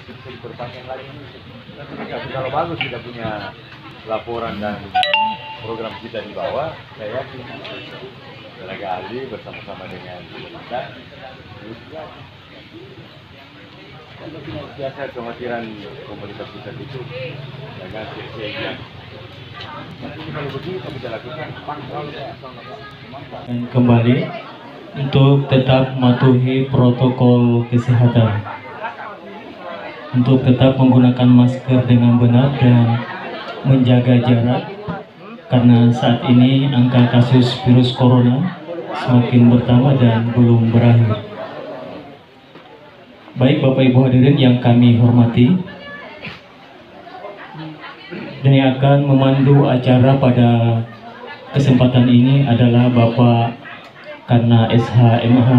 bisa diperpanjang lagi. Tapi kalau bagus kita punya laporan dan program kita di bawah, saya yakin tenaga ahli bersama-sama dengan kita juga. Biasa kekhawatiran pemerintah pusat itu jangan sia-sia. Tapi kalau begitu bisa lakukan kembali untuk tetap mematuhi protokol kesehatan, untuk tetap menggunakan masker dengan benar dan menjaga jarak, karena saat ini angka kasus virus corona semakin bertambah dan belum berakhir. Baik Bapak Ibu hadirin yang kami hormati, dan yang akan memandu acara pada kesempatan ini adalah Bapak Karna SHMH.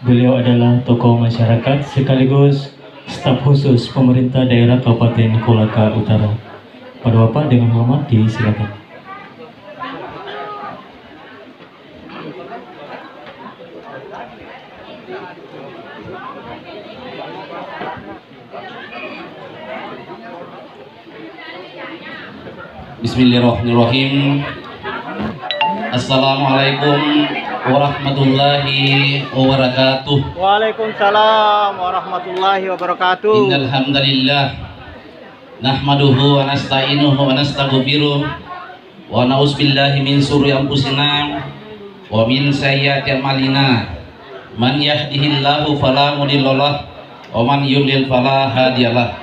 Beliau adalah tokoh masyarakat sekaligus staf khusus pemerintah daerah Kabupaten Kolaka Utara. Pada Bapak dengan hormat disilakan. Bismillahirrahmanirrahim. Assalamualaikum warahmatullahi wabarakatuh. Waalaikumsalam warahmatullahi wabarakatuh. Innal hamdalillah nahmaduhu wa nasta'inuhu wa nastaghfiruh wa na'udzubillahi min shururi anfusina wa min sayyiati a'malina. Man yahdihillahu fala mudhillalah wa man yudlil fala hadiyalah.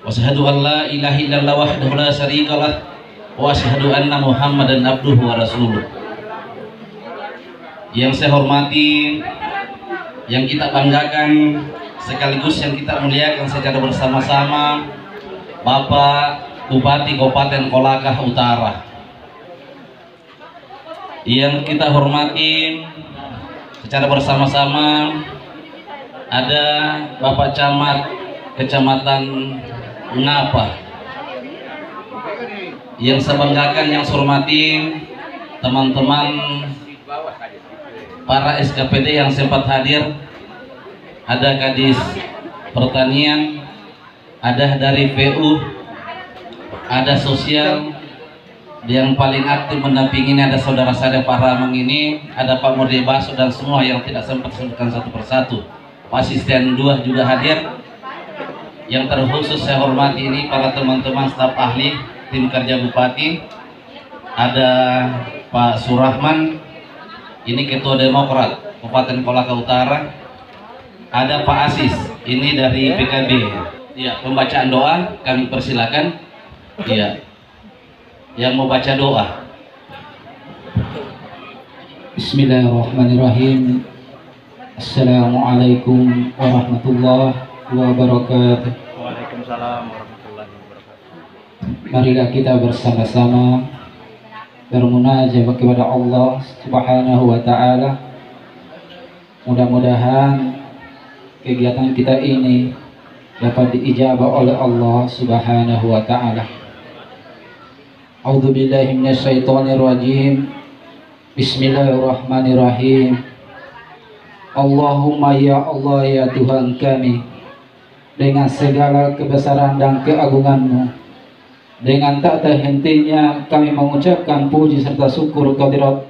Wa asyhadu an la ilaha illallah wahdahu la syarikalah wa asyhadu anna Muhammadan abduhu wa rasuluh. Yang saya hormati, yang kita banggakan, sekaligus yang kita muliakan secara bersama-sama, Bapak Bupati Kabupaten Kolaka Utara. Yang kita hormati secara bersama-sama ada Bapak Camat Kecamatan Ngapa. Yang saya banggakan, yang saya hormati teman-teman para SKPD yang sempat hadir. Ada Kadis Pertanian, ada dari PU, ada sosial. Yang paling aktif mendampingi ini ada saudara saya Pak Ramang ini, ada Pak Murdi Baso dan semua yang tidak sempat sebutkan satu persatu. Asisten 2 juga hadir. Yang terkhusus saya hormati ini para teman-teman staf ahli tim kerja Bupati, ada Pak Surahman, ini Ketua Demokrat Kabupaten Kolaka Utara, ada Pak Asis, ini dari PKB. Ya, pembacaan doa kami persilakan. Ya, yang mau baca doa. Bismillahirrahmanirrahim. Assalamualaikum warahmatullahi wabarakatuh. Waalaikumsalam warahmatullahi wabarakatuh. Marilah kita bersama-sama bermunajat kepada Allah Subhanahu wa Ta'ala. Mudah-mudahan kegiatan kita ini dapat diijabah oleh Allah Subhanahu wa Ta'ala. A'udzu billahi minasyaitonir rajim. Bismillahirrahmanirrahim. Allahumma ya Allah ya Tuhan kami, dengan segala kebesaran dan keagungan-Mu, dengan tak terhentinya kami mengucapkan puji serta syukur kehadirat,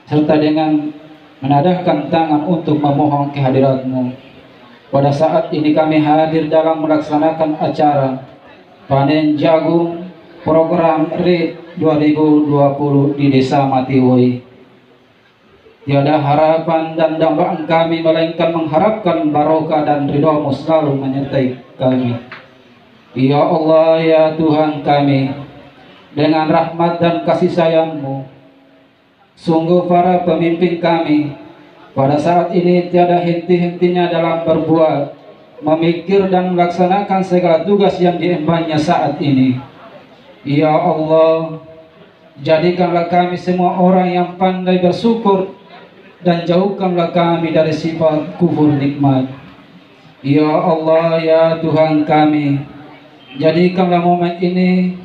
serta dengan menadahkan tangan untuk memohon kehadirat-Mu. Pada saat ini kami hadir dalam melaksanakan acara panen jagung program RID 2020 di Desa Matiwoi. Tiada harapan dan dambaan kami melainkan mengharapkan barokah dan ridha-Mu selalu menyertai kami. Ya Allah ya Tuhan kami, dengan rahmat dan kasih sayang-Mu, sungguh para pemimpin kami pada saat ini tiada henti-hentinya dalam berbuat, memikir dan melaksanakan segala tugas yang diembannya saat ini. Ya Allah, jadikanlah kami semua orang yang pandai bersyukur dan jauhkanlah kami dari sifat kufur nikmat. Ya Allah ya Tuhan kami, jadikanlah momen ini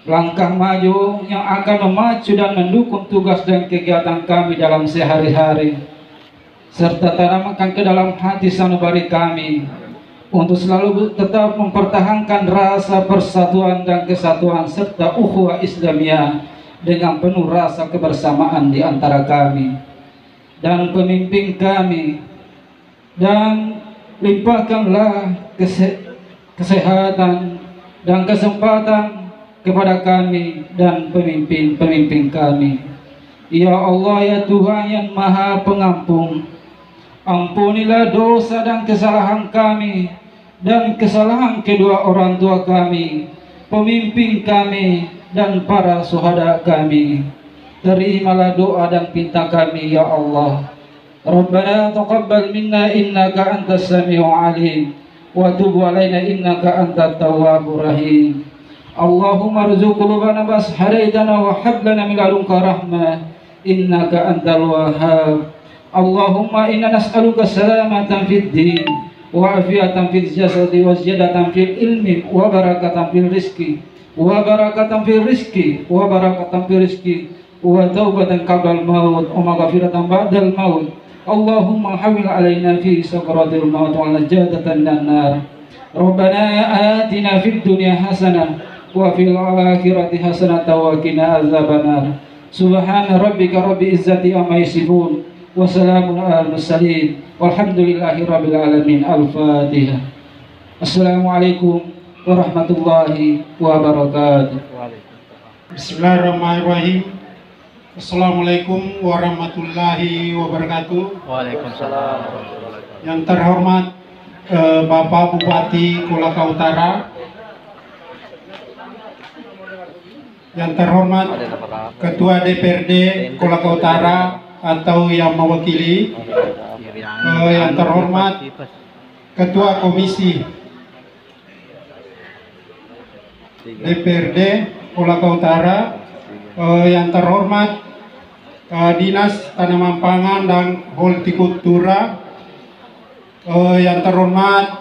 langkah maju yang akan memacu dan mendukung tugas dan kegiatan kami dalam sehari-hari, serta tanamkan ke dalam hati sanubari kami untuk selalu tetap mempertahankan rasa persatuan dan kesatuan serta ukhuwah Islamiyah dengan penuh rasa kebersamaan di antara kami dan pemimpin kami, dan limpahkanlah kesehatan dan kesempatan kepada kami dan pemimpin-pemimpin kami. Ya Allah, ya Tuhan yang Maha Pengampun, ampunilah dosa dan kesalahan kami dan kesalahan kedua orang tua kami, pemimpin kami, dan para syuhada kami. Terimalah doa dan pinta kami ya Allah. Rabbana taqabbal minna innaka antas sami'ul alim wa tub alaina innaka antat tawwabur rahim. Allahumma rzuq qulubana bas hadaitana wa hab lana min ladunka rahmah innaka antal wahhab. Allahumma inna nas'aluka salamatan fid din wa afiatan fil jasadi wa ziyadatan fil ilmi wa barakatan fil rizqi wa barakatan fil rizqi wa barakatan fil rizqi wa taubatan qabla al-maut wa maghfiratan ba'da al-maut. Allahumma hawil alaina fi sakaratil maut wa najatatan minan nar. Rabbana atina fid dunya hasanah wa fil akhirati hasanah wa qina azabannar. Subhana rabbika rabbil izzati amma yasifun wa salamun alal mursalin walhamdulillahi rabbil alamin. Al-Fatihah. Assalamualaikum warahmatullahi wabarakatuh. Bismillahirrahmanirrahim. Assalamualaikum warahmatullahi wabarakatuh. Waalaikumsalam. Yang terhormat Bapak Bupati Kolaka Utara, yang terhormat Ketua DPRD Kolaka Utara atau yang mewakili, yang terhormat Ketua Komisi DPRD Kolaka Utara, yang terhormat Dinas Tanaman Pangan dan Hortikultura, yang terhormat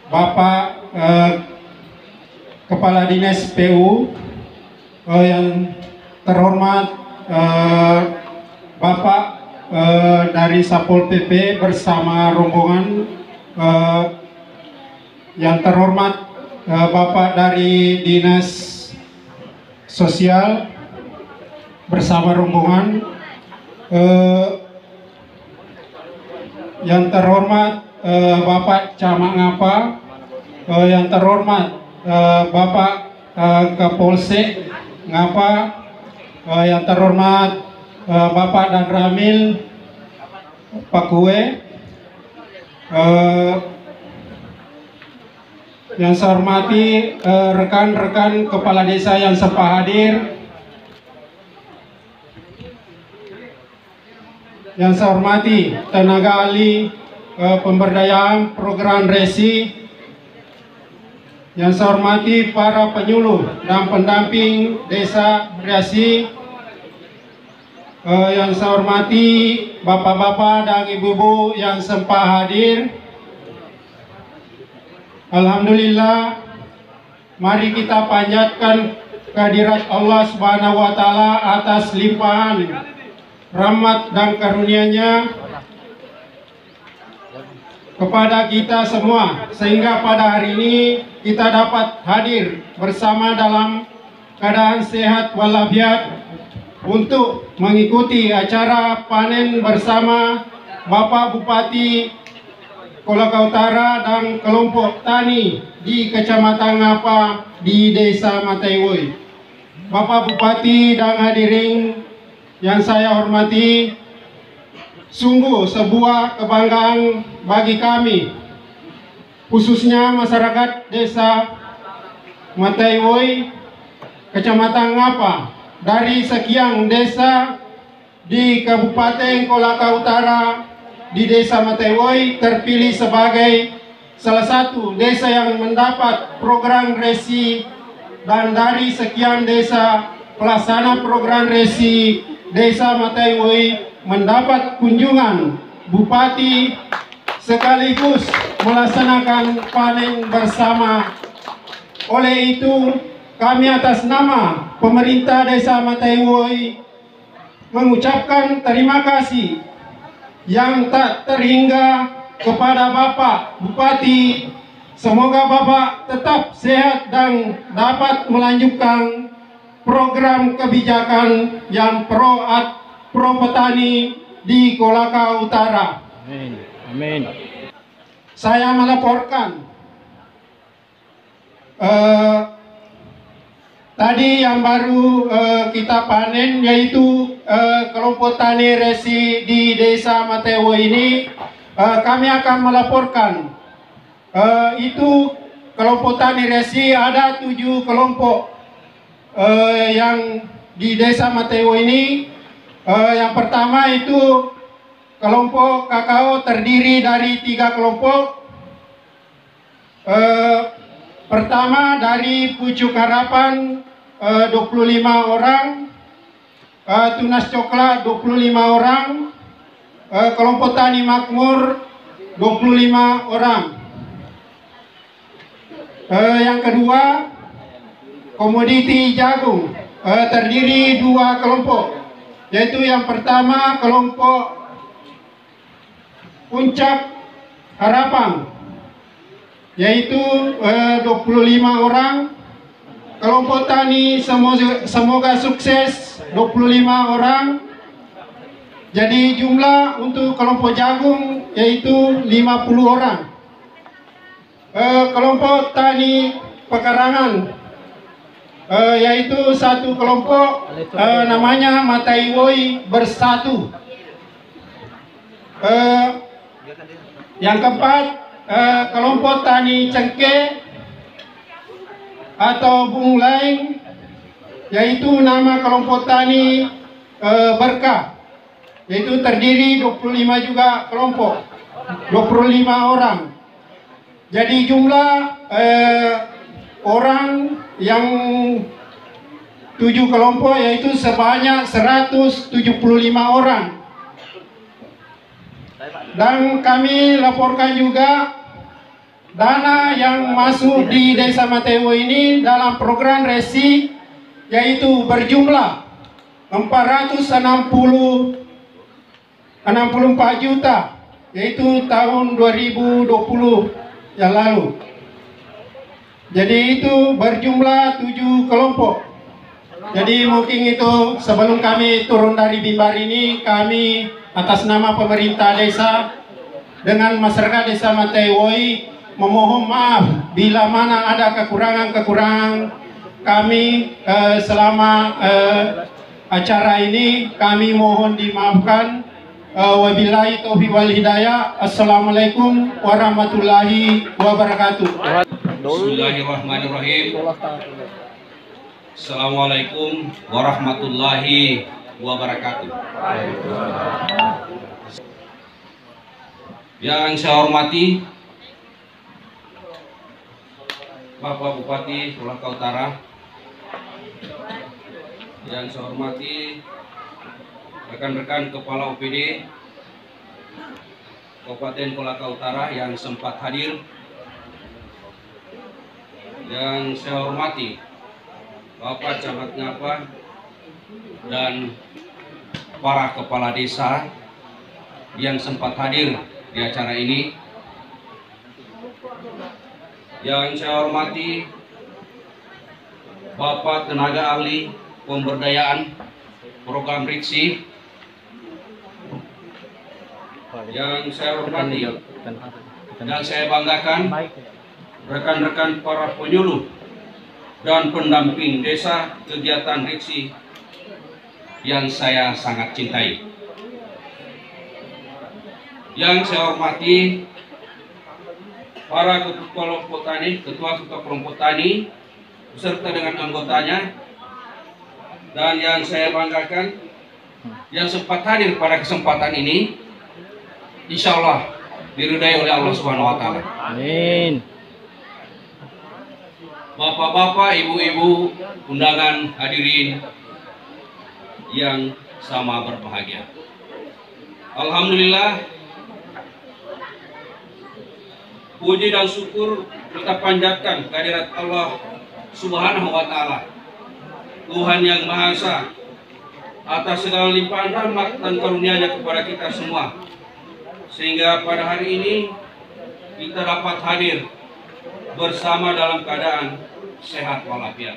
Bapak Kepala Dinas PU, yang terhormat Bapak dari Satpol PP bersama rombongan, yang terhormat Bapak dari Dinas Sosial bersama rombongan, yang terhormat Bapak Camat Ngapa, yang terhormat Bapak Kapolsek Ngapa, yang terhormat Bapak Dan Ramil Pakue, yang saya hormati rekan-rekan kepala desa yang sempat hadir, yang saya hormati tenaga ahli pemberdayaan program RESI, yang saya hormati para penyuluh dan pendamping desa RESI, yang saya hormati bapak-bapak dan ibu-ibu yang sempat hadir. Alhamdulillah, mari kita panjatkan kehadirat Allah Subhanahu wa Ta'ala atas limpahan rahmat dan karunia-Nya kepada kita semua, sehingga pada hari ini kita dapat hadir bersama dalam keadaan sehat walafiat untuk mengikuti acara panen bersama Bapak Bupati Kolaka Utara dan kelompok tani di Kecamatan Ngapa di Desa Mataiwoi. Bapak Bupati dan hadirin yang saya hormati, sungguh sebuah kebanggaan bagi kami, khususnya masyarakat Desa Mataiwoi, Kecamatan Ngapa, dari sekian desa di Kabupaten Kolaka Utara, di Desa Mataiwoi terpilih sebagai salah satu desa yang mendapat program RESI, dan dari sekian desa pelaksana program RESI, Desa Mataiwoi mendapat kunjungan Bupati sekaligus melaksanakan panen bersama. Oleh itu, kami atas nama pemerintah Desa Mataiwoi mengucapkan terima kasih yang tak terhingga kepada Bapak Bupati, semoga Bapak tetap sehat dan dapat melanjutkan program kebijakan yang pro petani di Kolaka Utara. Amin. Amin. Saya melaporkan tadi yang baru kita panen, yaitu kelompok tani resi di Desa Matewo ini. Kami akan melaporkan itu kelompok tani resi ada 7 kelompok yang di Desa Matewo ini. Yang pertama itu kelompok kakao terdiri dari 3 kelompok. Pertama dari Pucuk Harapan 25 orang, Tunas Coklat 25 orang, kelompok Tani Makmur 25 orang. Yang kedua komoditi jagung terdiri 2 kelompok, yaitu yang pertama kelompok Puncak Harapan, yaitu 25 orang, kelompok Tani Semoga Sukses 25 orang. Jadi jumlah untuk kelompok jagung yaitu 50 orang. Kelompok Tani Pekarangan yaitu 1 kelompok namanya Mataiwoi Bersatu. Yang keempat kelompok Tani Cengke atau Bung Laing, yaitu nama kelompok Tani Berkah, yaitu terdiri 25 juga kelompok, 25 orang. Jadi jumlah orang yang 7 kelompok yaitu sebanyak 175 orang. Dan kami laporkan juga dana yang masuk di Desa Matewo ini dalam program resi yaitu berjumlah 464 juta, yaitu tahun 2020 yang lalu. Jadi itu berjumlah 7 kelompok. Jadi mungkin itu sebelum kami turun dari mimbar ini, kami atas nama pemerintah desa dengan masyarakat Desa Mataiwoi memohon maaf bila mana ada kekurangan-kekurangan kami selama acara ini. Kami mohon dimaafkan. Wabillahi taufiq wal hidayah. Assalamualaikum warahmatullahi wabarakatuh. Bismillahirrahmanirrahim. Assalamualaikum warahmatullahi wabarakatuh. Yang saya hormati Bapak Bupati Kolaka Utara, yang saya hormati rekan-rekan Kepala OPD Kabupaten Kolaka Utara yang sempat hadir, yang saya hormati Bapak Camat Ngapa dan para kepala desa yang sempat hadir di acara ini, yang saya hormati Bapak Tenaga Ahli Pemberdayaan Program RIKSI, yang saya hormati dan saya banggakan rekan-rekan para penyuluh dan pendamping desa kegiatan RIKSI yang saya sangat cintai. Yang saya hormati para ketua kelompok tani, ketua-ketua kelompok tani beserta dengan anggotanya, dan yang saya banggakan yang sempat hadir pada kesempatan ini, insya Allah diridai oleh Allah Subhanahu wa Ta'ala. Amin. Bapak-bapak, ibu-ibu, undangan hadirin yang sama berbahagia. Alhamdulillah, puji dan syukur kita panjatkan kehadirat Allah Subhanahu wa Ta'ala, Tuhan yang Maha Esa, atas segala limpahan rahmat dan karunia-Nya kepada kita semua. sehingga pada hari ini kita dapat hadir bersama dalam keadaan sehat walafiat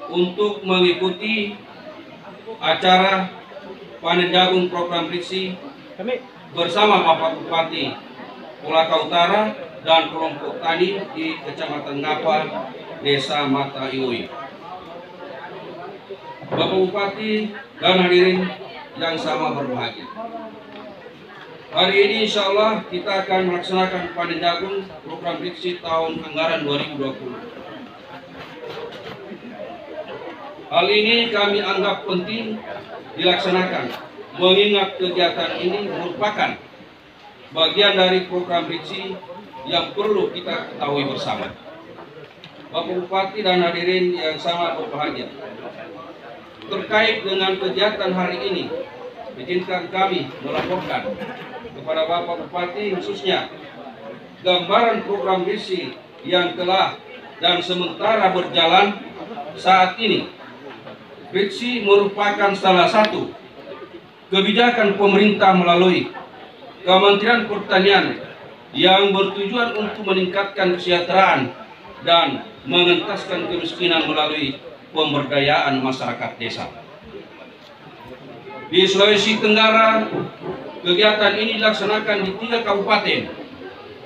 untuk mengikuti acara panen jagung program RITSI bersama Bapak Bupati Kolaka Utara dan kelompok tani di Kecamatan Ngapa, Desa Mata Ioi. Bapak Bupati dan hadirin yang sama berbahagia. Hari ini insya Allah kita akan melaksanakan panen jagung program RITSI tahun anggaran 2020. Hal ini kami anggap penting dilaksanakan, mengingat kegiatan ini merupakan bagian dari program RITSI yang perlu kita ketahui bersama. Bapak Bupati dan hadirin yang sangat berbahagia, terkait dengan kegiatan hari ini, izinkan kami melaporkan kepada Bapak Bupati khususnya gambaran program RITSI yang telah dan sementara berjalan saat ini. RITSI merupakan salah satu kebijakan pemerintah melalui Kementerian Pertanian yang bertujuan untuk meningkatkan kesejahteraan dan mengentaskan kemiskinan melalui pemberdayaan masyarakat desa. Di Sulawesi Tenggara, kegiatan ini dilaksanakan di 3 kabupaten,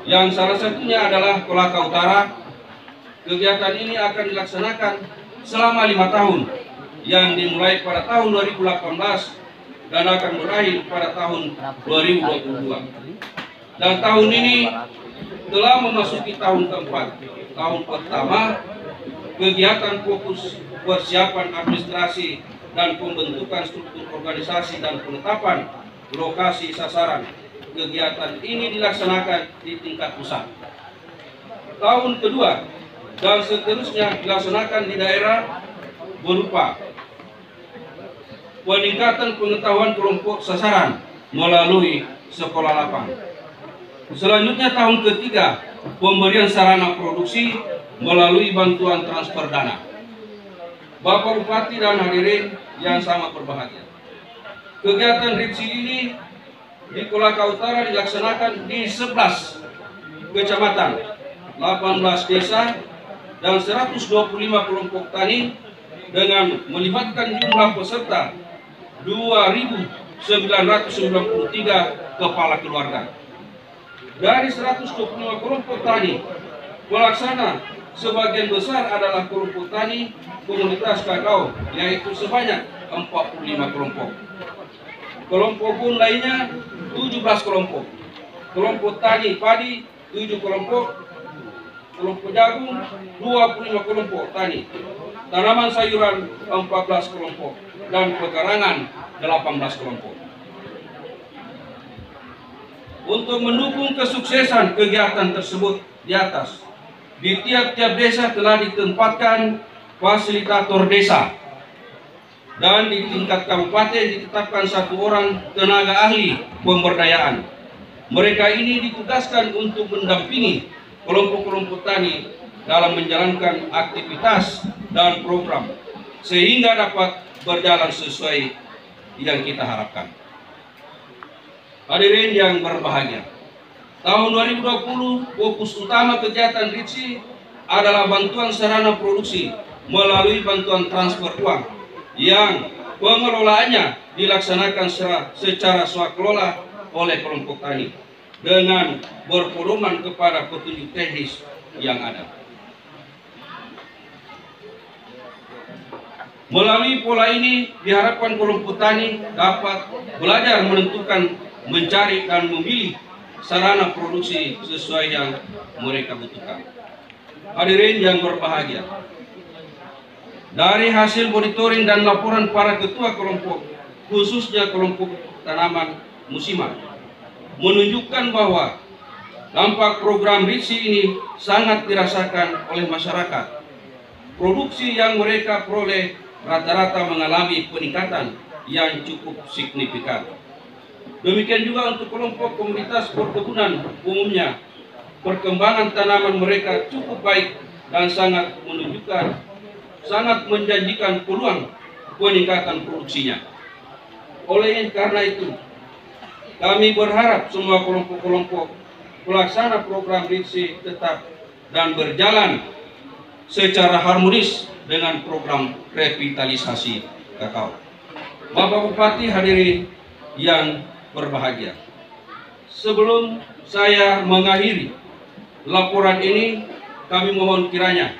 yang salah satunya adalah Kolaka Utara. Kegiatan ini akan dilaksanakan selama 5 tahun, yang dimulai pada tahun 2018 dan akan berakhir pada tahun 2022. Dan tahun ini telah memasuki tahun keempat. Tahun pertama, kegiatan fokus persiapan administrasi dan pembentukan struktur organisasi dan penetapan lokasi sasaran. Kegiatan ini dilaksanakan di tingkat pusat. Tahun kedua dan seterusnya dilaksanakan di daerah berupa peningkatan pengetahuan kelompok sasaran melalui sekolah lapang. Selanjutnya tahun ketiga, pemberian sarana produksi melalui bantuan transfer dana. Bapak Bupati dan hadirin yang sangat berbahagia, kegiatan RITSI ini di Kolaka Utara dilaksanakan di 11 kecamatan, 18 desa, dan 125 kelompok tani dengan melibatkan jumlah peserta 2.993 kepala keluarga. Dari 125 kelompok tani, pelaksana sebagian besar adalah kelompok tani komunitas kakao, yaitu sebanyak 45 kelompok. Kelompok bun lainnya 17 kelompok. Kelompok tani padi 7 kelompok. Kelompok jagung 25 kelompok tani. Tanaman sayuran 14 kelompok. Dan pekarangan 18 kelompok. Untuk mendukung kesuksesan kegiatan tersebut di atas, di tiap-tiap desa telah ditempatkan fasilitator desa, dan di tingkat kabupaten ditetapkan 1 orang tenaga ahli pemberdayaan. Mereka ini ditugaskan untuk mendampingi kelompok-kelompok tani dalam menjalankan aktivitas dan program sehingga dapat berjalan sesuai yang kita harapkan. Hadirin yang berbahagia, tahun 2020 fokus utama kegiatan RITSI adalah bantuan sarana produksi melalui bantuan transfer uang yang pengelolaannya dilaksanakan secara swakelola oleh kelompok tani dengan berpedoman kepada petunjuk teknis yang ada. Melalui pola ini diharapkan kelompok tani dapat belajar menentukan, mencari dan memilih sarana produksi sesuai yang mereka butuhkan. Hadirin yang berbahagia, dari hasil monitoring dan laporan para ketua kelompok, khususnya kelompok tanaman musiman, menunjukkan bahwa dampak program RITSI ini sangat dirasakan oleh masyarakat. Produksi yang mereka peroleh rata-rata mengalami peningkatan yang cukup signifikan. Demikian juga untuk kelompok komunitas perkebunan umumnya, perkembangan tanaman mereka cukup baik dan sangat menjanjikan peluang peningkatan produksinya. Oleh karena itu, kami berharap semua kelompok-kelompok pelaksana program RITSI tetap dan berjalan secara harmonis dengan program revitalisasi kakao. Bapak Bupati, hadirin yang berbahagia, sebelum saya mengakhiri laporan ini, kami mohon kiranya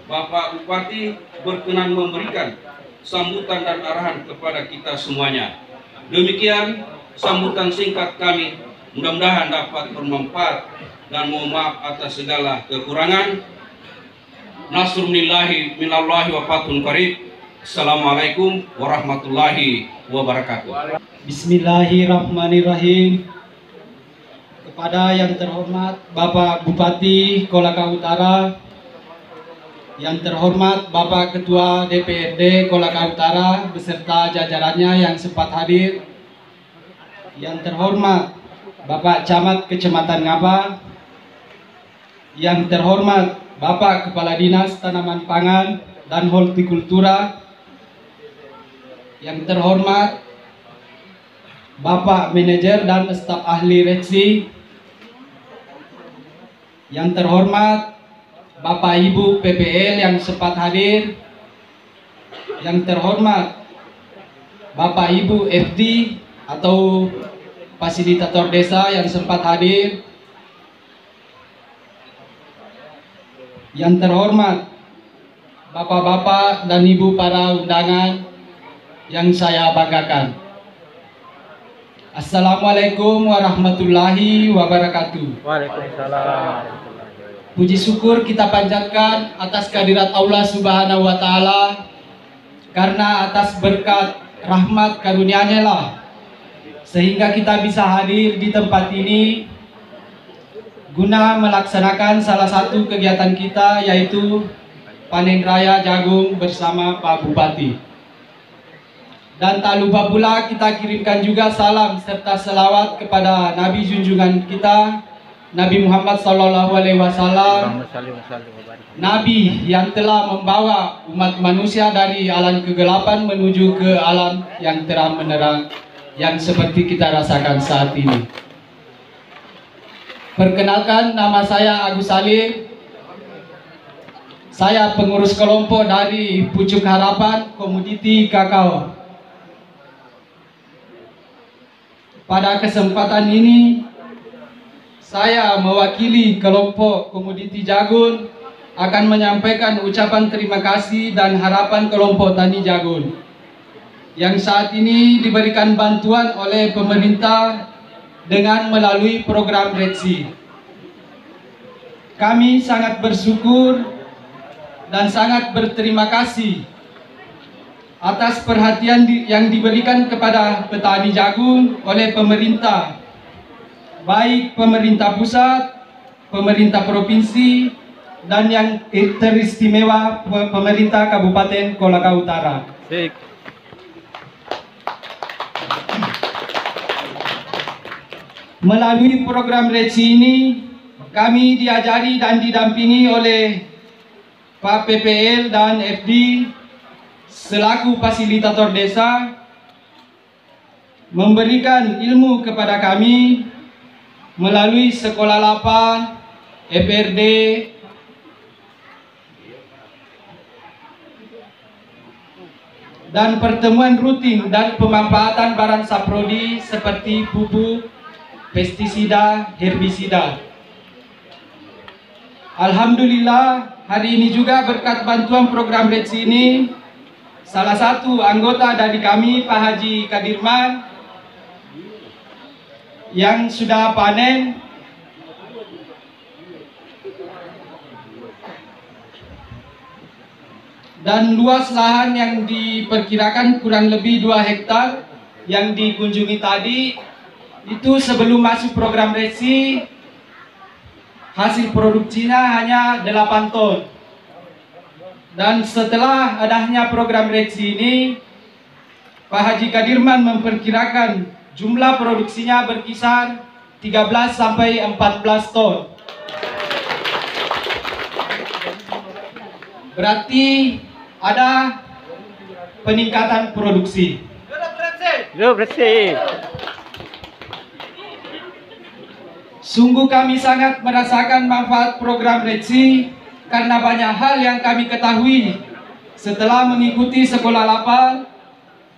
Bapak Bupati berkenan memberikan sambutan dan arahan kepada kita semuanya. Demikian sambutan singkat kami, mudah-mudahan dapat bermanfaat dan mohon maaf atas segala kekurangan. Nasrullahi minallahi wa fathun qarib. Assalamualaikum warahmatullahi wabarakatuh. Bismillahirrahmanirrahim. Kepada yang terhormat Bapak Bupati Kolaka Utara, yang terhormat Bapak Ketua DPRD Kolaka Utara beserta jajarannya yang sempat hadir, yang terhormat Bapak Camat Kecamatan Ngaba, yang terhormat Bapak Kepala Dinas Tanaman Pangan dan Hortikultura, yang terhormat Bapak Manajer dan staf ahli RITSI, yang terhormat Bapak Ibu PPL yang sempat hadir, yang terhormat Bapak Ibu FD atau fasilitator desa yang sempat hadir, yang terhormat Bapak-bapak dan Ibu para undangan yang saya banggakan. Assalamualaikum warahmatullahi wabarakatuh. Waalaikumsalam. Puji syukur kita panjatkan atas kehadirat Allah Subhanahu wa Ta'ala, karena atas berkat rahmat karunia-Nya lah sehingga kita bisa hadir di tempat ini guna melaksanakan salah satu kegiatan kita, yaitu panen raya jagung bersama Pak Bupati. Dan tak lupa pula kita kirimkan juga salam serta selawat kepada Nabi junjungan kita, Nabi Muhammad SAW, Nabi yang telah membawa umat manusia dari alam kegelapan menuju ke alam yang terang menerang, yang seperti kita rasakan saat ini. Perkenalkan, nama saya Agus Salim. Saya pengurus kelompok dari Pucuk Harapan Komoditi Kakao. Pada kesempatan ini, saya mewakili kelompok Komoditi Jagung akan menyampaikan ucapan terima kasih dan harapan kelompok Tani Jagung yang saat ini diberikan bantuan oleh pemerintah dengan melalui program RITSI. Kami sangat bersyukur dan sangat berterima kasih atas perhatian yang diberikan kepada petani jagung oleh pemerintah, baik pemerintah pusat, pemerintah provinsi, dan yang teristimewa pemerintah Kabupaten Kolaka Utara. Melalui program RITSI ini, kami diajari dan didampingi oleh Pak PPL dan FD selaku fasilitator desa, memberikan ilmu kepada kami melalui sekolah lapang, FRD, dan pertemuan rutin dan pemanfaatan barang saprodi seperti pupuk, pestisida, herbisida. Alhamdulillah, hari ini juga berkat bantuan program RITSI ini, salah satu anggota dari kami, Pak Haji Kadirman, yang sudah panen dan luas lahan yang diperkirakan kurang lebih 2 hektar yang dikunjungi tadi, itu sebelum masuk program RITSI hasil produksinya hanya 8 ton. Dan setelah adanya program RITSI ini, Pak Haji Kadirman memperkirakan jumlah produksinya berkisar 13 sampai 14 ton. Berarti ada peningkatan produksi. Sungguh kami sangat merasakan manfaat program REDSI karena banyak hal yang kami ketahui setelah mengikuti sekolah lapar,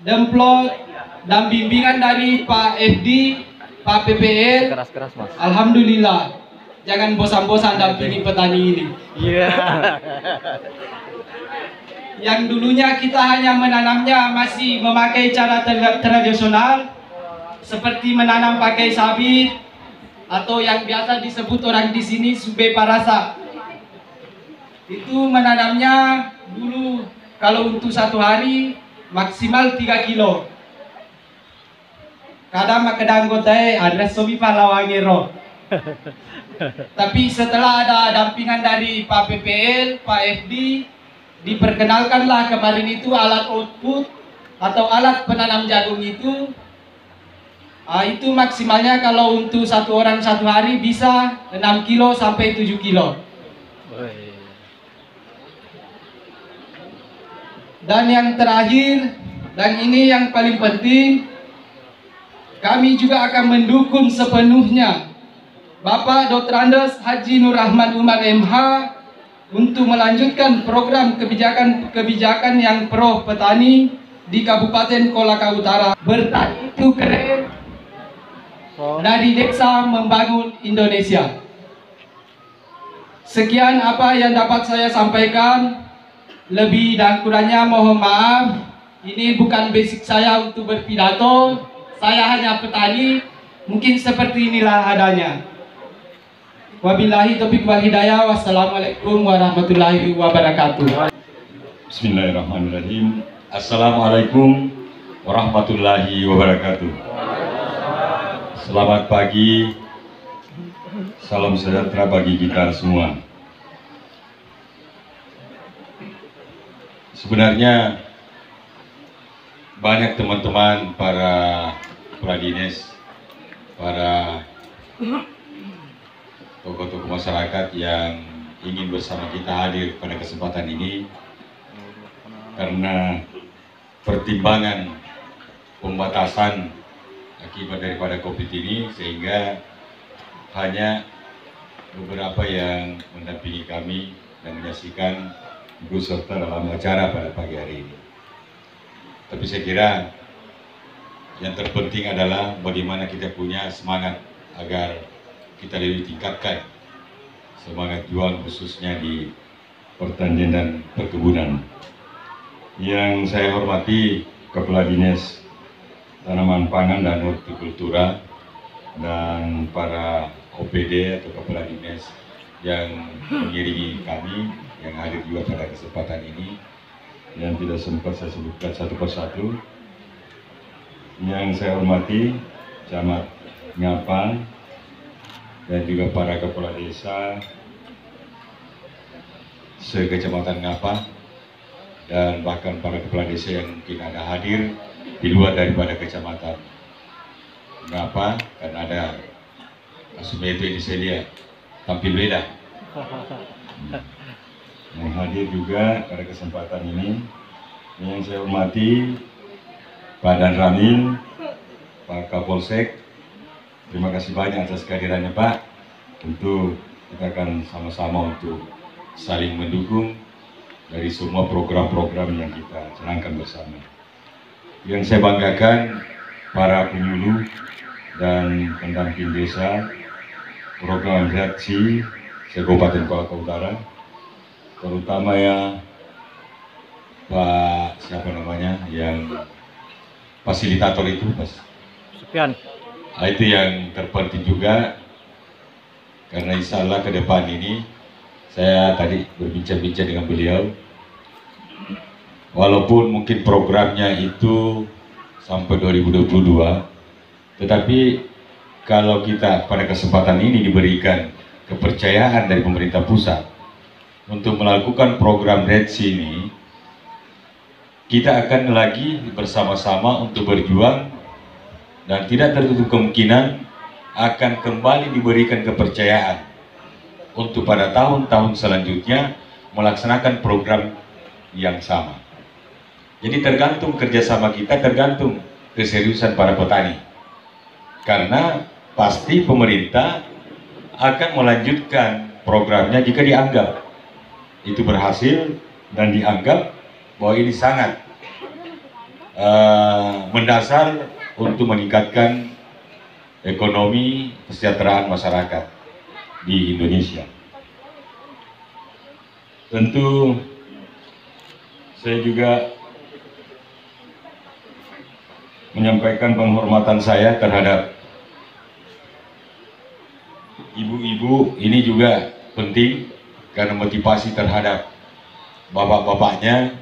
demplot, dan bimbingan dari Pak FD, Pak PPL. Keras-keras, Mas. Alhamdulillah, jangan bosan-bosan dampingi petani ini. Iya. Yang dulunya kita hanya menanamnya masih memakai cara tradisional seperti menanam pakai sabit atau yang biasa disebut orang di sini sube parasa. Itu menanamnya dulu kalau untuk 1 hari maksimal 3 kilo. Kadang makedang gotai adres sobi palawangero. Tapi setelah ada dampingan dari Pak PPL, Pak FD, diperkenalkanlah kemarin itu alat output atau alat penanam jagung itu. Itu maksimalnya kalau untuk 1 orang 1 hari bisa 6 kilo sampai 7 kilo. Dan yang terakhir, dan ini yang paling penting, kami juga akan mendukung sepenuhnya Bapak Dr. Andes Haji Nur Rahman Umar MH untuk melanjutkan program kebijakan yang pro petani di Kabupaten Kolaka Utara. Bertani itu keren, dari desa membangun Indonesia. Sekian apa yang dapat saya sampaikan. Lebih dan kurangnya mohon maaf. Ini bukan basic saya untuk berpidato. Saya hanya petani. Mungkin seperti inilah adanya. Wabillahi taufiq wal hidayah. Wassalamualaikum warahmatullahi wabarakatuh. Bismillahirrahmanirrahim. Assalamualaikum warahmatullahi wabarakatuh. Selamat pagi. Salam sejahtera bagi kita semua. Sebenarnya banyak teman-teman para kepala dinas, para tokoh-tokoh masyarakat yang ingin bersama kita hadir pada kesempatan ini karena pertimbangan pembatasan akibat daripada COVID ini, sehingga hanya beberapa yang mendampingi kami dan menyaksikan ikut serta dalam acara pada pagi hari ini. Tapi saya kira yang terpenting adalah bagaimana kita punya semangat agar kita lebih tingkatkan semangat juang khususnya di pertanian dan perkebunan. Yang saya hormati Kepala Dinas Tanaman Pangan dan Hortikultura dan para OPD atau Kepala Dinas yang mengiringi kami yang hadir juga pada kesempatan ini, yang tidak sempat saya sebutkan satu persatu. Yang saya hormati Camat Ngapa dan juga para kepala desa se-Kecamatan Ngapa dan bahkan para kepala desa yang mungkin ada hadir di luar daripada Kecamatan Ngapa, karena ada Asumeto ini saya lihat tampil beda. Yang hadir juga pada kesempatan ini, yang saya hormati Pak Dan Ramil, Pak Kapolsek, terima kasih banyak atas kehadirannya Pak. Tentu kita akan sama-sama untuk saling mendukung dari semua program-program yang kita canangkan bersama. Yang saya banggakan para penyuluh dan pendamping desa program REDSI se-Kabupaten Kolaka Utara, terutama ya Pak siapa namanya yang fasilitator itu, Mas Sufyan. Nah, itu yang terpenting juga, karena insya Allah ke depan ini saya tadi berbincang-bincang dengan beliau, walaupun mungkin programnya itu sampai 2022, tetapi kalau kita pada kesempatan ini diberikan kepercayaan dari pemerintah pusat untuk melakukan program REDSI ini, kita akan lagi bersama-sama untuk berjuang dan tidak tertutup kemungkinan akan kembali diberikan kepercayaan untuk pada tahun-tahun selanjutnya melaksanakan program yang sama. Jadi tergantung kerjasama kita, tergantung keseriusan para petani. Karena pasti pemerintah akan melanjutkan programnya jika dianggap itu berhasil dan dianggap bahwa ini sangat mendasar untuk meningkatkan ekonomi kesejahteraan masyarakat di Indonesia. Tentu saya juga menyampaikan penghormatan saya terhadap ibu-ibu. Ini juga penting karena motivasi terhadap bapak-bapaknya,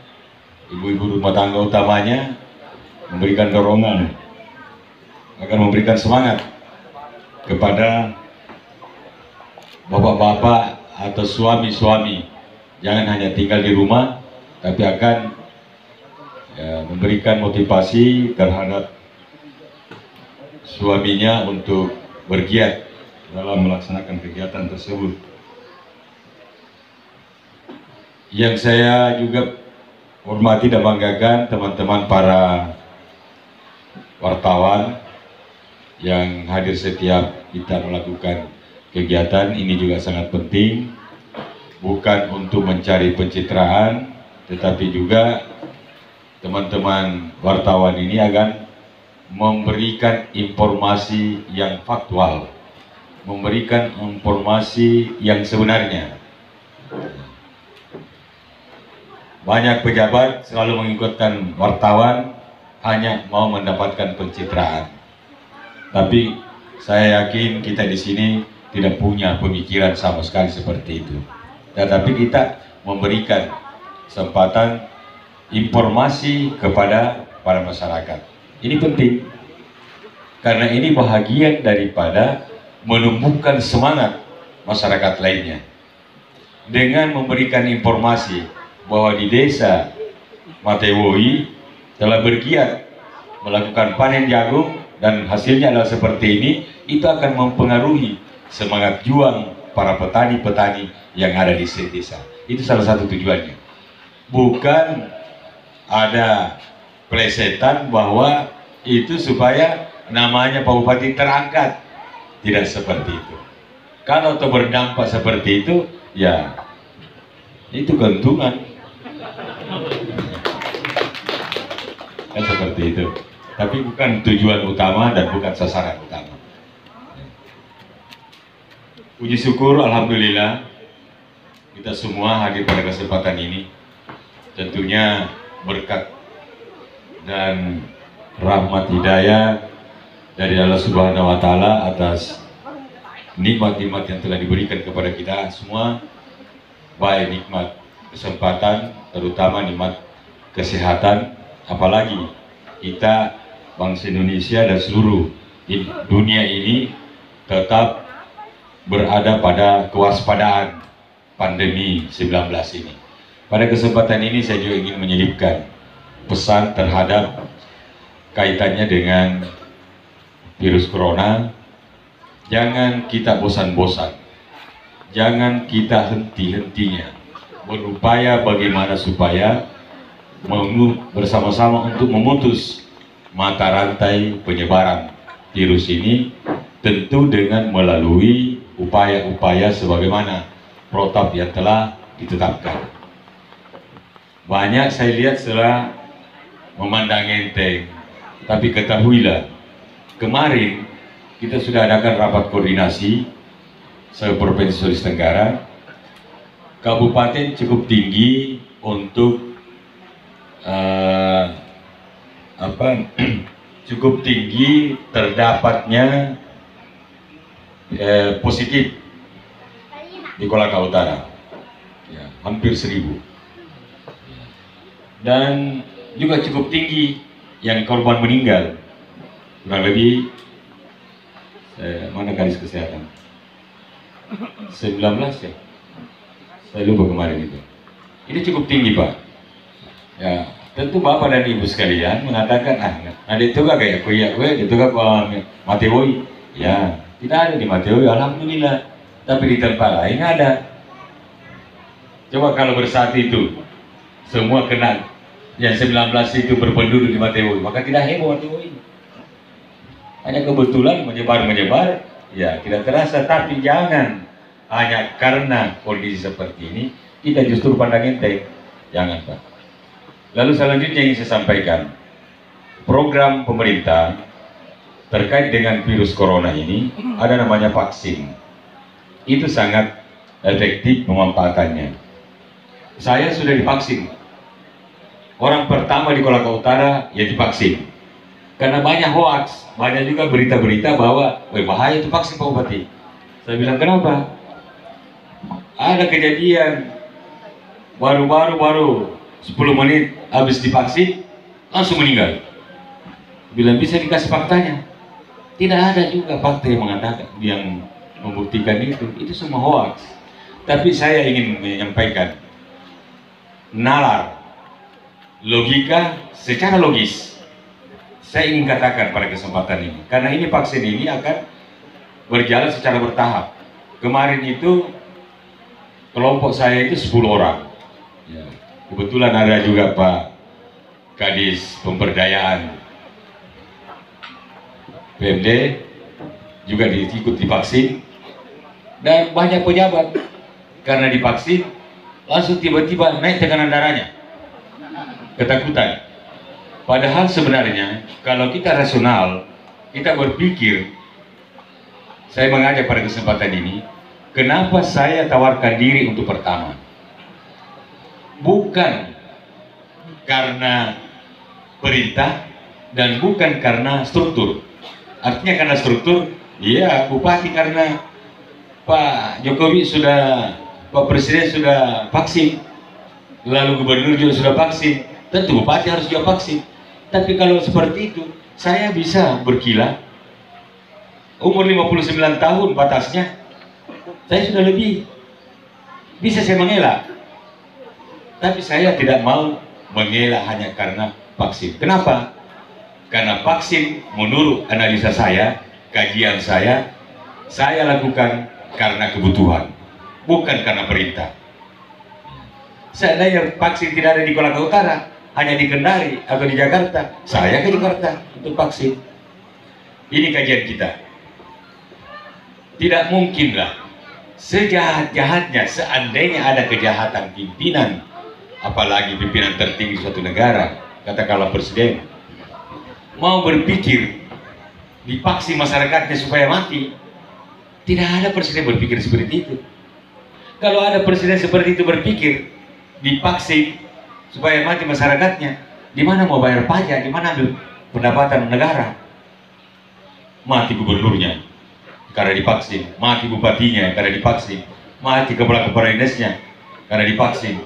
ibu-ibu rumah tangga utamanya, memberikan dorongan, akan memberikan semangat kepada bapak-bapak atau suami-suami. Jangan hanya tinggal di rumah, tapi akan memberikan motivasi terhadap suaminya untuk bergiat dalam melaksanakan kegiatan tersebut. Yang saya juga hormati dan banggakan teman-teman para wartawan yang hadir setiap kita melakukan kegiatan ini juga sangat penting, bukan untuk mencari pencitraan, tetapi juga teman-teman wartawan ini akan memberikan informasi yang faktual, memberikan informasi yang sebenarnya. Banyak pejabat selalu mengikutkan wartawan hanya mau mendapatkan pencitraan. Tapi saya yakin kita di sini tidak punya pemikiran sama sekali seperti itu. Tetapi kita memberikan kesempatan informasi kepada para masyarakat. Ini penting karena ini bahagian daripada menumbuhkan semangat masyarakat lainnya dengan memberikan informasi bahwa di desa Matewoi telah bergiat melakukan panen jagung dan hasilnya adalah seperti ini. Itu akan mempengaruhi semangat juang para petani-petani yang ada di desa. Itu salah satu tujuannya. Bukan ada plesetan bahwa itu supaya namanya Pak Bupati terangkat. Tidak seperti itu. Kalau itu berdampak seperti itu, ya itu keuntungan. Kan seperti itu. Tapi bukan tujuan utama dan bukan sasaran utama. Puji syukur, alhamdulillah kita semua hadir pada kesempatan ini. Tentunya berkat dan rahmat hidayah dari Allah Subhanahu wa Ta'ala atas nikmat-nikmat yang telah diberikan kepada kita semua, baik nikmat kesempatan, terutama nikmat kesehatan, apalagi kita bangsa Indonesia dan seluruh dunia ini tetap berada pada kewaspadaan pandemi 19 ini. Pada kesempatan ini saya juga ingin menyelipkan pesan terhadap kaitannya dengan virus corona. Jangan kita bosan-bosan, jangan kita henti-hentinya berupaya bagaimana supaya bersama-sama untuk memutus mata rantai penyebaran virus ini, tentu dengan melalui upaya-upaya sebagaimana protap yang telah ditetapkan. Banyak saya lihat setelah memandang enteng, tapi ketahuilah, kemarin kita sudah adakan rapat koordinasi se-Provinsi Sulawesi Tenggara. Kabupaten cukup tinggi untuk cukup tinggi terdapatnya positif di Kolaka Utara, ya, hampir 1000. Dan juga cukup tinggi yang korban meninggal, kurang lebih mana garis kesehatan 19 ya, saya lupa kemarin itu. Ini cukup tinggi Pak. Ya, tentu Bapak dan Ibu sekalian mengatakan, ada itu gak kayak gue itu gak Matewoi. Ya, tidak ada di Matewoi, alhamdulillah. Tapi di tempat lain ada. Coba kalau bersatu itu semua kena yang 19 itu berpenduduk di Matewoi, maka tidak heboh Matewoi. Hanya kebetulan menyebar Ya, tidak terasa, tapi jangan hanya karena kondisi seperti ini kita justru pandang enteng. Jangan, Pak. Lalu selanjutnya yang saya sampaikan, program pemerintah terkait dengan virus corona ini ada namanya vaksin. Itu sangat efektif pemanfaatannya. Saya sudah divaksin. Orang pertama di Kolaka Utara yang divaksin. Karena banyak hoax, banyak juga berita-berita bahwa bahaya itu vaksin Pak Bupati. Saya bilang kenapa? Ada kejadian baru 10 menit habis divaksin langsung meninggal. Bilang bisa dikasih faktanya. Tidak ada juga fakta yang mengatakan, yang membuktikan itu semua hoax. Tapi saya ingin menyampaikan nalar, logika secara logis. Saya ingin katakan pada kesempatan ini, karena ini vaksin ini akan berjalan secara bertahap. Kemarin itu kelompok saya itu 10 orang. Ya, kebetulan ada juga Pak Kadis Pemberdayaan PMD juga ikut divaksin, dan banyak pejabat karena divaksin langsung tiba-tiba naik tekanan darahnya, ketakutan. Padahal sebenarnya kalau kita rasional, kita berpikir, saya mengajak pada kesempatan ini, kenapa saya tawarkan diri untuk pertama? Bukan karena perintah dan bukan karena struktur. Artinya karena struktur, iya Bupati karena Pak Jokowi sudah, Pak Presiden sudah vaksin, lalu Gubernur juga sudah vaksin, tentu Bupati harus juga vaksin. Tapi kalau seperti itu, saya bisa berkilah. Umur 59 tahun batasnya, saya sudah lebih. Bisa saya mengelak. Tapi saya tidak mau mengelak hanya karena vaksin. Kenapa? Karena vaksin menurut analisa saya, kajian saya lakukan karena kebutuhan, bukan karena perintah. Seandainya vaksin tidak ada di Kolaka Utara, hanya di Kendari atau di Jakarta, saya ke Jakarta untuk vaksin. Ini kajian kita. Tidak mungkinlah sejahat-jahatnya, seandainya ada kejahatan pimpinan, apalagi pimpinan tertinggi suatu negara, katakanlah presiden, mau berpikir divaksin masyarakatnya supaya mati. Tidak ada presiden berpikir seperti itu. Kalau ada presiden seperti itu berpikir divaksin supaya mati masyarakatnya, di mana mau bayar pajak, di mana ambil pendapatan negara? Mati gubernurnya karena divaksin, mati bupatinya karena divaksin, mati kepala dinasnya karena divaksin.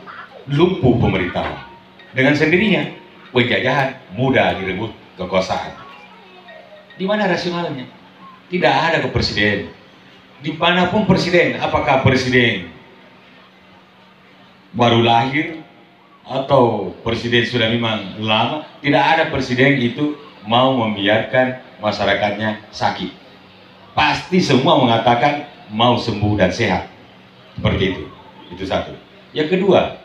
Lumpuh pemerintahan. Dengan sendirinya penjajahan mudah direbut kekuasaan. Di mana rasionalnya? Tidak ada ke presiden. Dimanapun presiden, apakah presiden baru lahir atau presiden sudah memang lama, tidak ada presiden itu mau membiarkan masyarakatnya sakit. Pasti semua mengatakan mau sembuh dan sehat. Seperti itu. Itu satu. Yang kedua,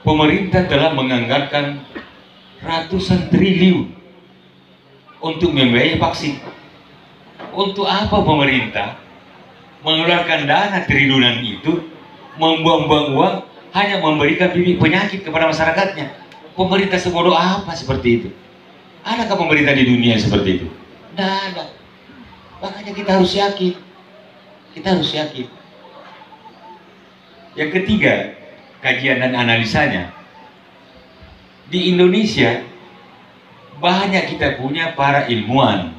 pemerintah telah menganggarkan ratusan triliun untuk membiayai vaksin. Untuk apa pemerintah mengeluarkan dana triliunan itu, membuang-buang uang, hanya memberikan bibit penyakit kepada masyarakatnya? Pemerintah sebodoh apa seperti itu? Adakah pemerintah di dunia seperti itu? Tidak ada. Makanya kita harus yakin. Kita harus yakin. Yang ketiga, kajian dan analisanya. Di Indonesia banyak kita punya para ilmuwan,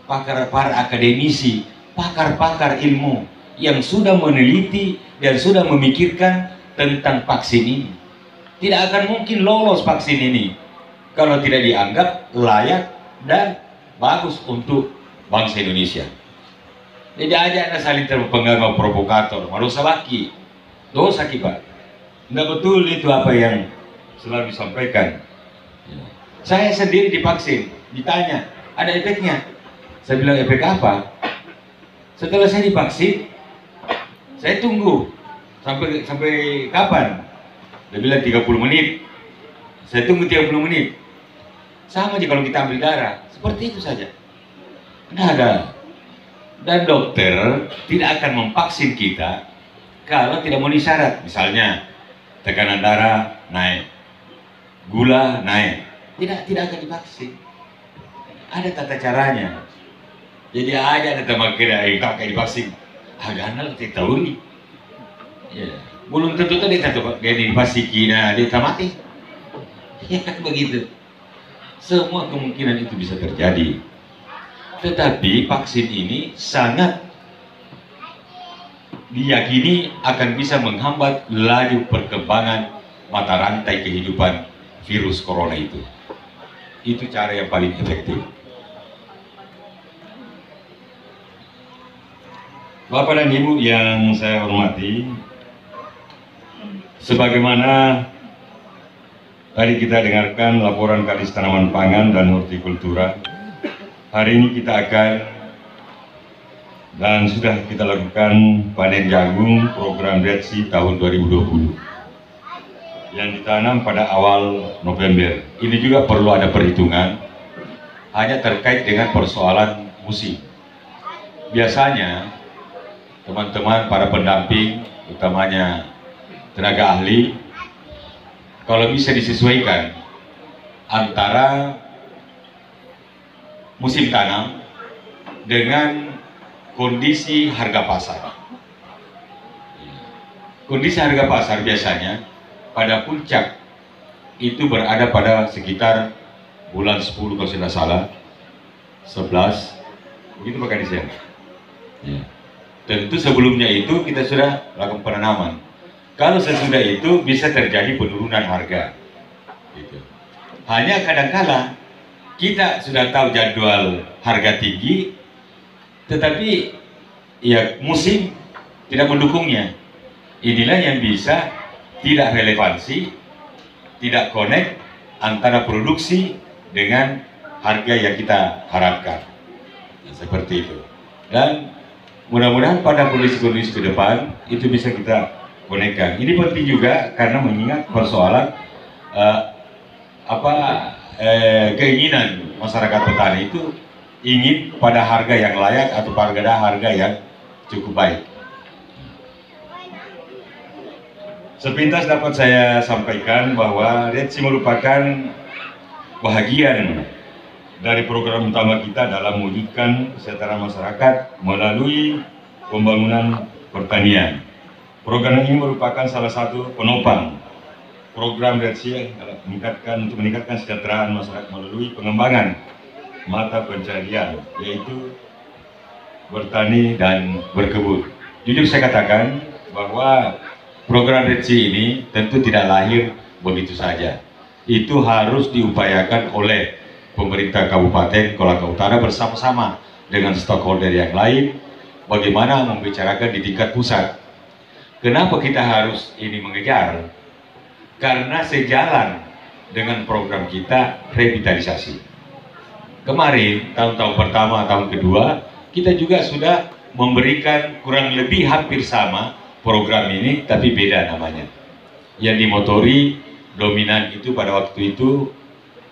para akademisi, pakar-pakar ilmu yang sudah meneliti dan sudah memikirkan tentang vaksin ini. Tidak akan mungkin lolos vaksin ini kalau tidak dianggap layak dan bagus untuk bangsa Indonesia. Jadi aja saling terpengaruh provokator, marusa baki, dosa kita. Nggak betul itu apa yang selalu disampaikan. Saya sendiri divaksin, ditanya, ada efeknya? Saya bilang, efek apa? Setelah saya divaksin, saya tunggu sampai kapan? Dia bilang 30 menit. Saya tunggu 30 menit. Sama aja kalau kita ambil darah, seperti itu saja. Tidak ada Dan dokter tidak akan memvaksin kita kalau tidak memenuhi syarat. Misalnya tekanan darah naik, gula naik, tidak akan divaksin. Ada tata caranya. Jadi ada teman kira kakak divaksin, agak tidak tahu nih. Ya, belum tentu tadi dia divaksin kina dia mati. Ya kan begitu. Semua kemungkinan itu bisa terjadi. Tetapi vaksin ini sangat diyakini akan bisa menghambat laju perkembangan mata rantai kehidupan virus corona itu. Itu cara yang paling efektif. Bapak dan Ibu yang saya hormati, sebagaimana tadi kita dengarkan laporan Kadis Tanaman Pangan dan Hortikultura, hari ini kita akan dan sudah kita lakukan panen jagung program REDSI tahun 2020 yang ditanam pada awal November. Ini juga perlu ada perhitungan, hanya terkait dengan persoalan musim. Biasanya teman-teman para pendamping, utamanya tenaga ahli, kalau bisa disesuaikan antara musim tanam dengan kondisi harga pasar. Kondisi harga pasar biasanya pada puncak itu berada pada sekitar bulan 10 kalau tidak salah, 11, begitu Pak Kadis ya. Tentu sebelumnya itu kita sudah lakukan penanaman. Kalau sesudah itu bisa terjadi penurunan harga. Gitu. Hanya kadang-kala kita sudah tahu jadwal harga tinggi, tetapi ya musim tidak mendukungnya. Inilah yang bisa tidak relevansi, tidak connect antara produksi dengan harga yang kita harapkan. Nah, seperti itu. Dan mudah-mudahan pada kondisi-kondisi ke depan itu bisa kita konekkan. Ini penting juga karena mengingat persoalan keinginan masyarakat petani itu ingin pada harga yang layak atau pada harga yang cukup baik. Sepintas dapat saya sampaikan bahwa REDSI merupakan bahagian dari program utama kita dalam mewujudkan kesejahteraan masyarakat melalui pembangunan pertanian. Program ini merupakan salah satu penopang program REDSI untuk meningkatkan kesejahteraan masyarakat melalui pengembangan mata pencarian, yaitu bertani dan berkebun. Jujur saya katakan bahwa program REDSI ini tentu tidak lahir begitu saja. Itu harus diupayakan oleh pemerintah Kabupaten Kolaka Utara bersama-sama dengan stakeholder yang lain, bagaimana membicarakan di tingkat pusat. Kenapa kita harus ini mengejar? Karena sejalan dengan program kita revitalisasi. Kemarin, tahun-tahun pertama, tahun kedua, kita juga sudah memberikan kurang lebih hampir sama program ini, tapi beda namanya. Yang dimotori dominan itu pada waktu itu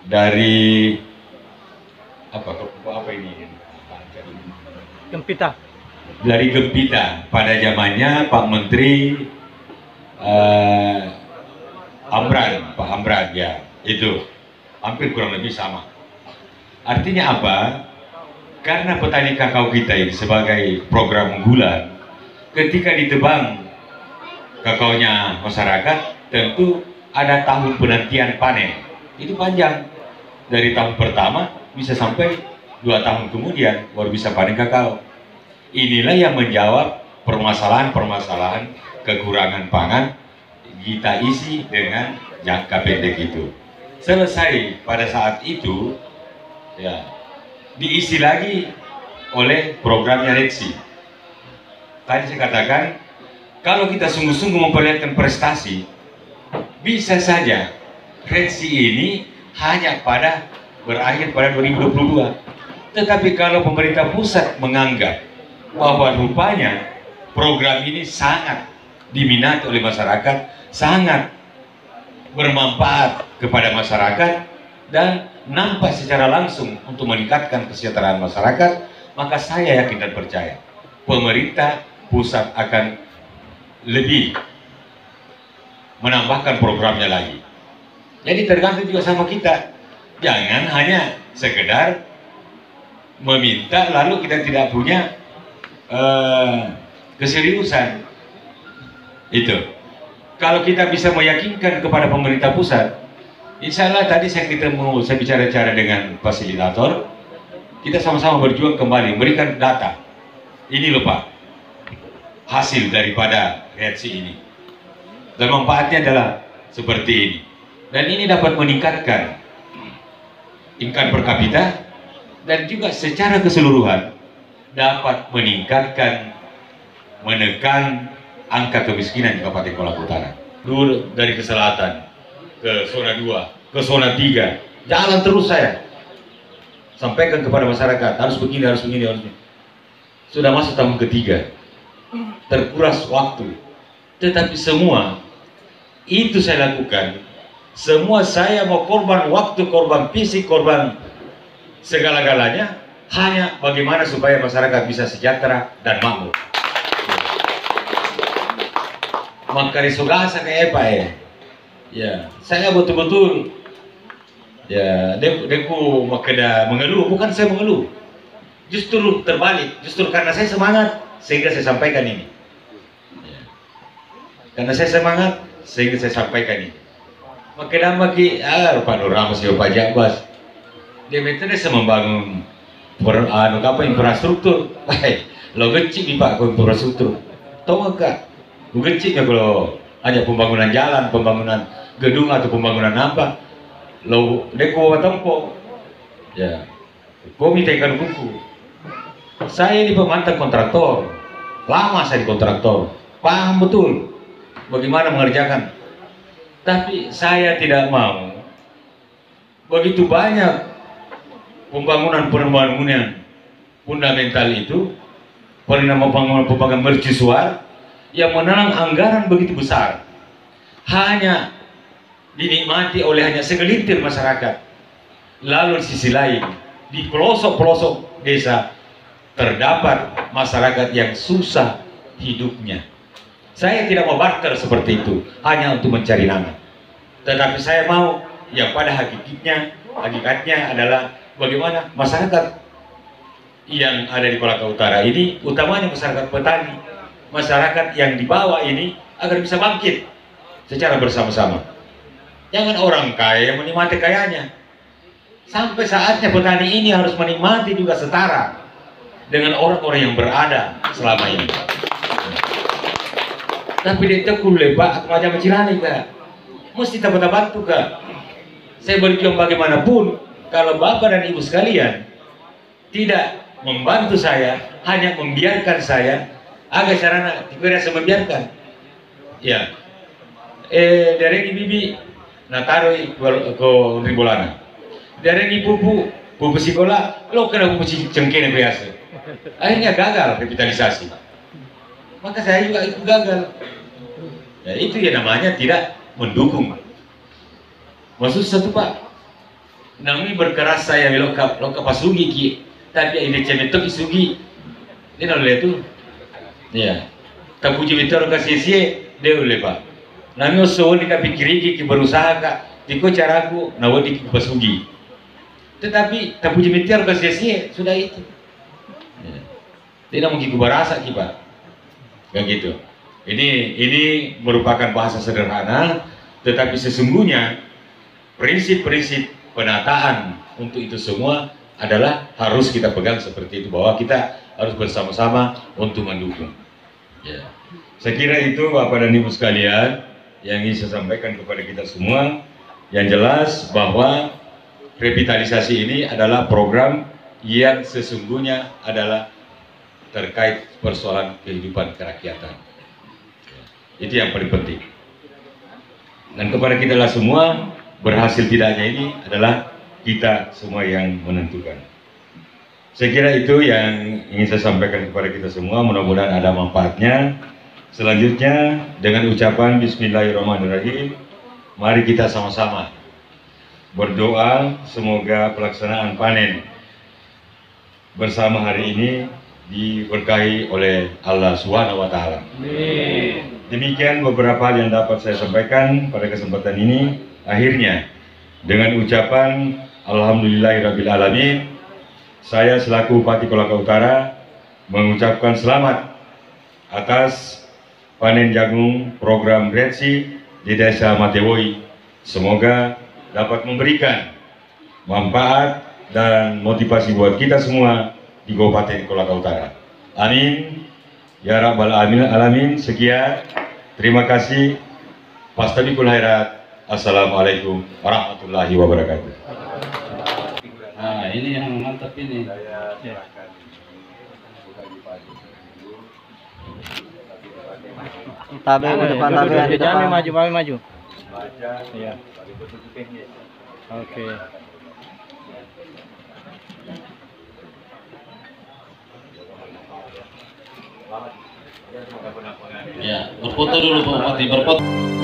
dari apa ini? Gempita. Dari Gempita pada zamannya Pak Menteri Pak Amran ya, itu hampir kurang lebih sama. Artinya apa? Karena petani kakao kita ini sebagai program unggulan, ketika ditebang kakaonya masyarakat, tentu ada tahun penantian panen. Itu panjang. Dari tahun pertama bisa sampai 2 tahun kemudian baru bisa panen kakao. Inilah yang menjawab permasalahan-permasalahan kekurangan pangan kita isi dengan jangka pendek itu. Selesai pada saat itu, ya, diisi lagi oleh programnya REDSI. Tadi saya katakan, kalau kita sungguh-sungguh memperlihatkan prestasi, bisa saja REDSI ini hanya berakhir pada 2022. Tetapi kalau pemerintah pusat menganggap bahwa rupanya program ini sangat diminati oleh masyarakat, sangat bermanfaat kepada masyarakat, dan nampak secara langsung untuk meningkatkan kesejahteraan masyarakat, maka saya yakin dan percaya pemerintah pusat akan lebih menambahkan programnya lagi. Jadi tergantung juga sama kita. Jangan hanya sekedar meminta lalu kita tidak punya keseriusan. Itu. Kalau kita bisa meyakinkan kepada pemerintah pusat, insya Allah tadi saya bicara-bicara dengan fasilitator, kita sama-sama berjuang kembali, memberikan data. Ini loh Pak, hasil daripada reaksi ini. Dan manfaatnya adalah seperti ini. Dan ini dapat meningkatkan tingkat per kapita dan juga secara keseluruhan dapat meningkatkan, menekan angka kemiskinan di Kabupaten Kolaka Utara. Dulu dari ke selatan, ke zona 2, ke zona 3, jalan terus saya. Sampaikan kepada masyarakat, harus begini, harus begini, harus begini. Sudah masuk tahun ketiga, terkuras waktu. Tetapi semua itu saya lakukan. Semua saya mau korban waktu, korban fisik, korban segala-galanya hanya bagaimana supaya masyarakat bisa sejahtera dan makmur. Maka risugasa kayak apa ya? Ya, saya betul-betul ya, deku makeda mengeluh, bukan saya mengeluh. Justru terbalik, justru karena saya semangat sehingga saya sampaikan ini. Ya. Karena saya semangat sehingga saya sampaikan ini. Makin lagi, Pak Nur Ramos ya Pak Jakbas, dia bisa membangun infrastruktur. Lo gecik nih Pak infrastruktur, tahu nggak? Lo gecik ya kalau hanya pembangunan jalan, pembangunan gedung atau pembangunan apa? Lo deko tempo, ya, kau minta ikan buku. Saya ini pemantan kontraktor, lama saya di kontraktor, paham betul bagaimana mengerjakan. Tapi saya tidak mau begitu banyak pembangunan fundamental itu, pembangunan mercusuar yang menelan anggaran begitu besar hanya dinikmati oleh hanya segelintir masyarakat. Lalu di sisi lain di pelosok-pelosok desa terdapat masyarakat yang susah hidupnya. Saya tidak mau barter seperti itu hanya untuk mencari nama. Tetapi saya mau yang pada hakikatnya adalah bagaimana masyarakat yang ada di Kolaka Utara ini, utamanya masyarakat petani, masyarakat yang di bawah ini agar bisa bangkit secara bersama-sama. Jangan orang kaya yang menikmati kayanya. Sampai saatnya petani ini harus menikmati juga setara dengan orang-orang yang berada selama ini. Tapi dia tekul lepak macam Cilani Kak, mesti bantu Kak. Saya berjuang bagaimanapun, kalau Bapak dan Ibu sekalian tidak membantu saya, hanya membiarkan saya, agak sarana tidak membiarkan. Ya, dari bibi nataroi ko ribolana, dari pupu sekolah, lo kena pupu cengkene biasa. Akhirnya gagal revitalisasi. Maka saya juga ikut gagal. Ya, itu ya namanya tidak mendukung. Maksud satu Pak, nami berkeras saya lokap pasugi ki, tapi ini cemetok isugi, ini oleh itu, ya, tapi puji betul kasih dia oleh Pak. Nami osoh ni kapikiri ki berusaha kak, tiko caraku nawadi ki pasugi. Tetapi tak puji betul kasih sudah itu. Ya. Tidak mungkin kubarasa ki Pak, kayak gitu. Ini merupakan bahasa sederhana, tetapi sesungguhnya prinsip-prinsip penataan untuk itu semua adalah harus kita pegang seperti itu, bahwa kita harus bersama-sama untuk mendukung. Ya. Saya kira itu Bapak dan Ibu sekalian yang ingin saya sampaikan kepada kita semua. Yang jelas bahwa revitalisasi ini adalah program yang sesungguhnya adalah terkait persoalan kehidupan kerakyatan. Itu yang paling penting. Dan kepada kita lah semua, berhasil tidaknya ini adalah kita semua yang menentukan. Saya kira itu yang ingin saya sampaikan kepada kita semua. Mudah-mudahan ada manfaatnya. Selanjutnya dengan ucapan Bismillahirrahmanirrahim, mari kita sama-sama berdoa semoga pelaksanaan panen bersama hari ini diberkahi oleh Allah Subhanahu wa Ta'ala. Demikian beberapa hal yang dapat saya sampaikan pada kesempatan ini. Akhirnya, dengan ucapan Alhamdulillahirabbil alamin, saya selaku Bupati Kolaka Utara mengucapkan selamat atas panen jagung program Redsi di Desa Matewoi. Semoga dapat memberikan manfaat dan motivasi buat kita semua di Kabupaten Kolaka Utara. Amin ya rabbal alamin. Sekian, terima kasih. Fastabiqul khairat. Assalamualaikum warahmatullahi wabarakatuh. Nah, ini yang mantap ini. Tabe ke depan, tabe di depan. Maju. Iya. Oke. Ya, berfoto dulu Pak Bupati, berfoto.